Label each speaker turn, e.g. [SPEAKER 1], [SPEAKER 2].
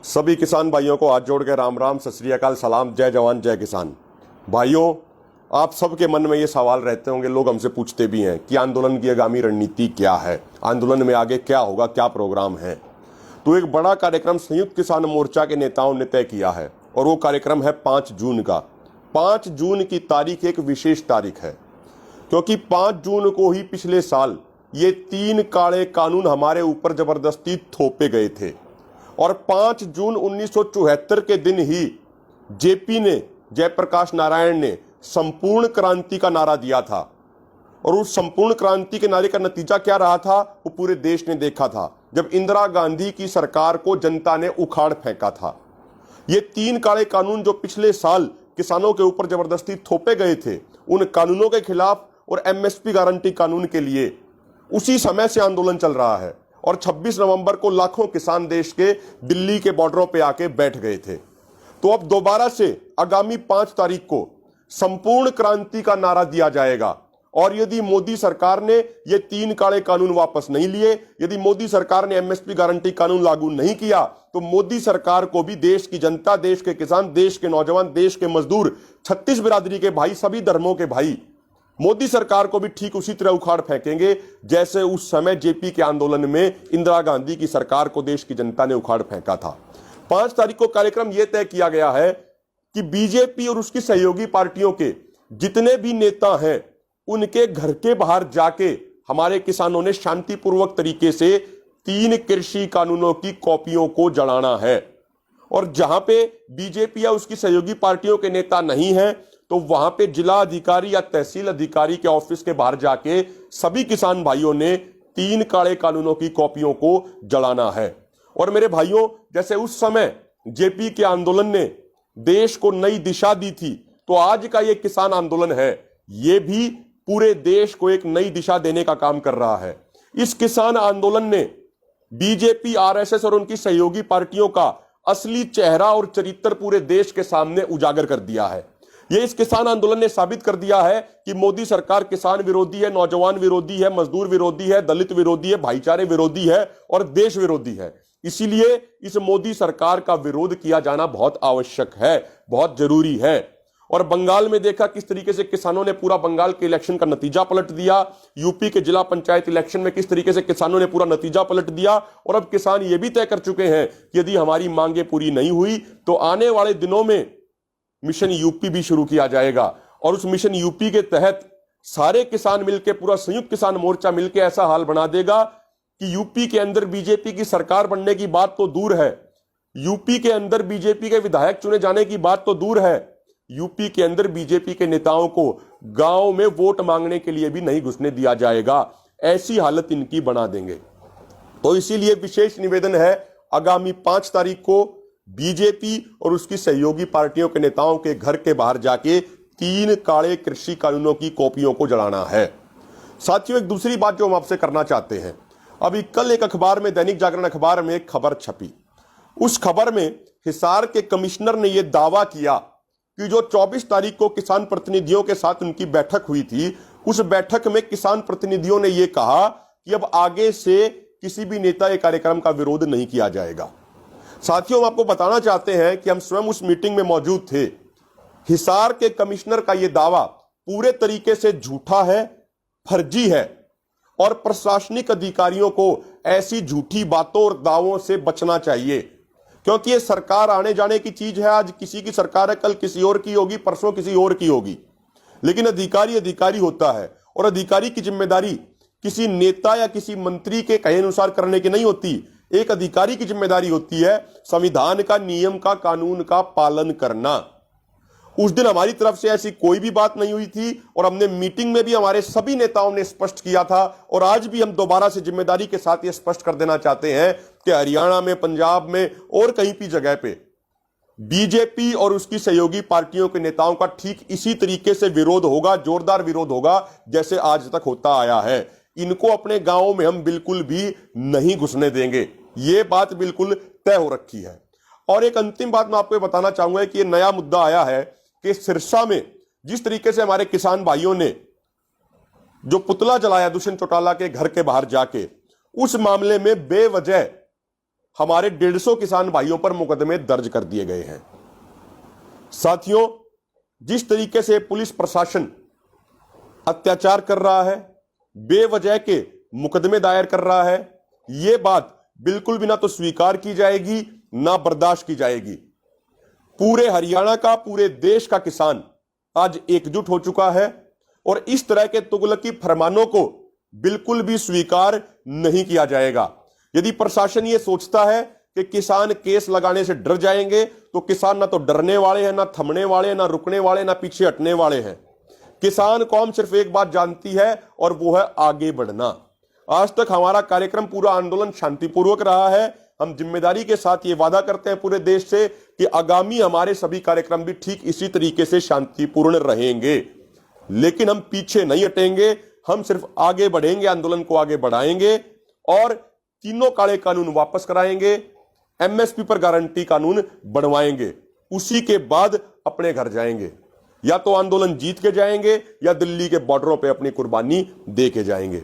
[SPEAKER 1] सभी किसान भाइयों को हाथ जोड़ के राम राम, सत श्री अकाल, सलाम, जय जवान जय किसान। भाइयों, आप सबके मन में ये सवाल रहते होंगे, लोग हमसे पूछते भी हैं कि आंदोलन की आगामी रणनीति क्या है, आंदोलन में आगे क्या होगा, क्या प्रोग्राम है। तो एक बड़ा कार्यक्रम संयुक्त किसान मोर्चा के नेताओं ने तय किया है और वो कार्यक्रम है 5 जून का। 5 जून की तारीख एक विशेष तारीख है क्योंकि 5 जून को ही पिछले साल ये 3 काले कानून हमारे ऊपर जबरदस्ती थोपे गए थे और 5 जून 1974 के दिन ही जेपी ने, जयप्रकाश नारायण ने संपूर्ण क्रांति का नारा दिया था। और उस संपूर्ण क्रांति के नारे का नतीजा क्या रहा था वो पूरे देश ने देखा था, जब इंदिरा गांधी की सरकार को जनता ने उखाड़ फेंका था। ये 3 काले कानून जो पिछले साल किसानों के ऊपर जबरदस्ती थोपे गए थे, उन कानूनों के खिलाफ और एमएसपी गारंटी कानून के लिए उसी समय से आंदोलन चल रहा है। और 26 नवंबर को लाखों किसान देश के दिल्ली के बॉर्डरों पे आके बैठ गए थे। तो अब दोबारा से आगामी 5 तारीख को संपूर्ण क्रांति का नारा दिया जाएगा। और यदि मोदी सरकार ने ये 3 काले कानून वापस नहीं लिए, यदि मोदी सरकार ने एमएसपी गारंटी कानून लागू नहीं किया, तो मोदी सरकार को भी देश की जनता, देश के किसान, देश के नौजवान, देश के मजदूर, 36 बिरादरी के भाई, सभी धर्मों के भाई मोदी सरकार को भी ठीक उसी तरह उखाड़ फेंकेंगे जैसे उस समय जेपी के आंदोलन में इंदिरा गांधी की सरकार को देश की जनता ने उखाड़ फेंका था। 5 तारीख को कार्यक्रम यह तय किया गया है कि बीजेपी और उसकी सहयोगी पार्टियों के जितने भी नेता हैं, उनके घर के बाहर जाके हमारे किसानों ने शांतिपूर्वक तरीके से 3 कृषि कानूनों की कॉपियों को जलाना है। और जहां पे बीजेपी या उसकी सहयोगी पार्टियों के नेता नहीं हैं, तो वहां पे जिला अधिकारी या तहसील अधिकारी के ऑफिस के बाहर जाके सभी किसान भाइयों ने 3 काले कानूनों की कॉपियों को जलाना है। और मेरे भाइयों, जैसे उस समय जेपी के आंदोलन ने देश को नई दिशा दी थी, तो आज का ये किसान आंदोलन है, ये भी पूरे देश को एक नई दिशा देने का काम कर रहा है। इस किसान आंदोलन ने बीजेपी, आरएसएस और उनकी सहयोगी पार्टियों का असली चेहरा और चरित्र पूरे देश के सामने उजागर कर दिया है। ये इस किसान आंदोलन ने साबित कर दिया है कि मोदी सरकार किसान विरोधी है, नौजवान विरोधी है, मजदूर विरोधी है, दलित विरोधी है, भाईचारे विरोधी है और देश विरोधी है। इसीलिए इस मोदी सरकार का विरोध किया जाना बहुत आवश्यक है, बहुत जरूरी है। और बंगाल में देखा किस तरीके से किसानों ने पूरा बंगाल के इलेक्शन का नतीजा पलट दिया। यूपी के जिला पंचायत इलेक्शन में किस तरीके से किसानों ने पूरा नतीजा पलट दिया। और अब किसान ये भी तय कर चुके हैं कि यदि हमारी मांगे पूरी नहीं हुई तो आने वाले दिनों में मिशन यूपी भी शुरू किया जाएगा। और उस मिशन यूपी के तहत सारे किसान मिलकर, पूरा संयुक्त किसान मोर्चा मिलकर ऐसा हाल बना देगा कि यूपी के अंदर बीजेपी की सरकार बनने की बात तो दूर है, यूपी के अंदर बीजेपी के विधायक चुने जाने की बात तो दूर है, यूपी के अंदर बीजेपी के नेताओं को गांव में वोट मांगने के लिए भी नहीं घुसने दिया जाएगा। ऐसी हालत इनकी बना देंगे। तो इसीलिए विशेष निवेदन है, आगामी 5 तारीख को बीजेपी और उसकी सहयोगी पार्टियों के नेताओं के घर के बाहर जाके 3 काले कृषि कानूनों की कॉपियों को जलाना है। साथियों, एक दूसरी बात जो हम आपसे करना चाहते हैं, अभी कल एक अखबार में, दैनिक जागरण अखबार में एक खबर छपी। उस खबर में हिसार के कमिश्नर ने यह दावा किया कि जो 24 तारीख को किसान प्रतिनिधियों के साथ उनकी बैठक हुई थी, उस बैठक में किसान प्रतिनिधियों ने यह कहा कि अब आगे से किसी भी नेता या कार्यक्रम का विरोध नहीं किया जाएगा। साथियों, हम आपको बताना चाहते हैं कि हम स्वयं उस मीटिंग में मौजूद थे। हिसार के कमिश्नर का यह दावा पूरे तरीके से झूठा है, फर्जी है और प्रशासनिक अधिकारियों को ऐसी झूठी बातों और दावों से बचना चाहिए, क्योंकि यह सरकार आने जाने की चीज है। आज किसी की सरकार है, कल किसी और की होगी, परसों किसी और की होगी, लेकिन अधिकारी अधिकारी होता है। और अधिकारी की जिम्मेदारी किसी नेता या किसी मंत्री के कहे अनुसार करने की नहीं होती। एक अधिकारी की जिम्मेदारी होती है संविधान का, नियम का, कानून का पालन करना। उस दिन हमारी तरफ से ऐसी कोई भी बात नहीं हुई थी और हमने मीटिंग में भी हमारे सभी नेताओं ने स्पष्ट किया था। और आज भी हम दोबारा से जिम्मेदारी के साथ यह स्पष्ट कर देना चाहते हैं कि हरियाणा में, पंजाब में और कहीं भी जगह पे बीजेपी और उसकी सहयोगी पार्टियों के नेताओं का ठीक इसी तरीके से विरोध होगा, जोरदार विरोध होगा, जैसे आज तक होता आया है। इनको अपने गांवों में हम बिल्कुल भी नहीं घुसने देंगे, यह बात बिल्कुल तय हो रखी है। और एक अंतिम बात मैं आपको बताना चाहूंगा कि यह नया मुद्दा आया है कि सिरसा में जिस तरीके से हमारे किसान भाइयों ने जो पुतला जलाया दुष्यंत चौटाला के घर के बाहर जाके, उस मामले में बेवजह हमारे 150 किसान भाइयों पर मुकदमे दर्ज कर दिए गए हैं। साथियों, जिस तरीके से पुलिस प्रशासन अत्याचार कर रहा है, बेवजह के मुकदमे दायर कर रहा है, यह बात बिल्कुल भी ना तो स्वीकार की जाएगी ना बर्दाश्त की जाएगी। पूरे हरियाणा का, पूरे देश का किसान आज एकजुट हो चुका है और इस तरह के तुगलकी फरमानों को बिल्कुल भी स्वीकार नहीं किया जाएगा। यदि प्रशासन यह सोचता है कि किसान केस लगाने से डर जाएंगे, तो किसान ना तो डरने वाले हैं, ना थमने वाले हैं, ना रुकने वाले, ना पीछे हटने वाले हैं। किसान कौम सिर्फ एक बात जानती है और वो है आगे बढ़ना। आज तक हमारा कार्यक्रम, पूरा आंदोलन शांतिपूर्वक रहा है। हम जिम्मेदारी के साथ ये वादा करते हैं पूरे देश से कि आगामी हमारे सभी कार्यक्रम भी ठीक इसी तरीके से शांतिपूर्ण रहेंगे। लेकिन हम पीछे नहीं हटेंगे, हम सिर्फ आगे बढ़ेंगे, आंदोलन को आगे बढ़ाएंगे और तीनों काले कानून वापस कराएंगे, एमएसपी पर गारंटी कानून बनवाएंगे। उसी के बाद अपने घर जाएंगे। या तो आंदोलन जीत के जाएंगे या दिल्ली के बॉर्डरों पे अपनी कुर्बानी दे के जाएंगे।